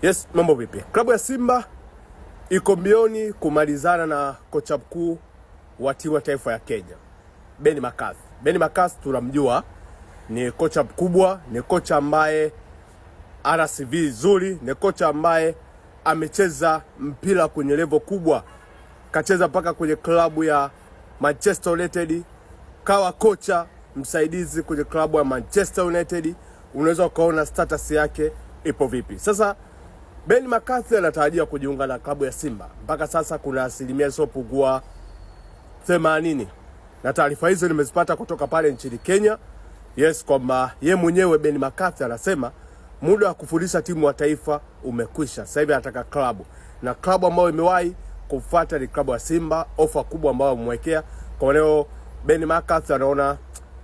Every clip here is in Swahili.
Yes, mambo vipi? Klabu ya Simba iko mbioni kumalizana na kocha mkuu wa timu ya taifa ya Kenya, Ben McCarthy. Ben McCarthy tunamjua, ni kocha mkubwa, ni kocha ambaye ana CV nzuri, ni kocha ambaye amecheza mpira kwenye level kubwa. Kacheza mpaka kwenye klabu ya Manchester United, kawa kocha msaidizi kwenye klabu ya Manchester United. Unaweza ukaona status yake ipo vipi. Sasa Ben McCarthy anatarajia kujiunga na klabu ya Simba. Mpaka sasa kuna asilimia isiyopungua 80. Na taarifa hizo nimezipata kutoka pale nchini Kenya. Yes, kwamba ye mwenyewe Ben McCarthy anasema muda wa kufundisha timu wa taifa umekwisha. Sasa hivi anataka klabu. Na klabu ambayo imewahi kufuata ni klabu ya Simba, ofa kubwa ambayo amemwekea. Kwa leo Ben McCarthy anaona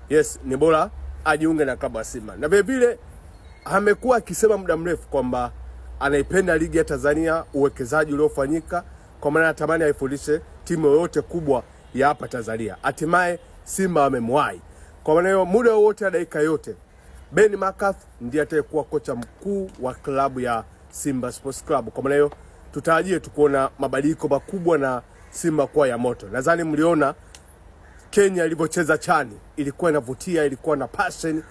yes, ni bora ajiunge na klabu ya Simba. Na vile vile amekuwa akisema muda mrefu kwamba anaipenda ligi ya Tanzania, uwekezaji uliofanyika, kwa maana anatamani aifundishe timu yoyote kubwa ya hapa Tanzania. Hatimaye Simba wamemwahi. Kwa maana hiyo muda wote na dakika yote Ben McCarthy ndiye atakayekuwa kocha mkuu wa klabu ya Simba Sports Club. Kwa maana hiyo tutarajie tukuona mabadiliko makubwa na Simba kwa ya moto. Nadhani mliona Kenya ilivyocheza chani, ilikuwa inavutia, ilikuwa na passion.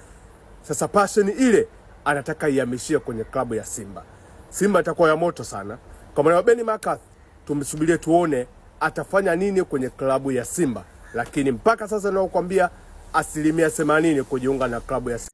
Sasa passion ile anataka ihamishie kwenye klabu ya Simba. Simba itakuwa ya moto sana. Kwa maana Ben McCarthy tumsubirie tuone atafanya nini kwenye klabu ya Simba. Lakini mpaka sasa naokuambia asilimia 80 kujiunga na klabu ya Simba.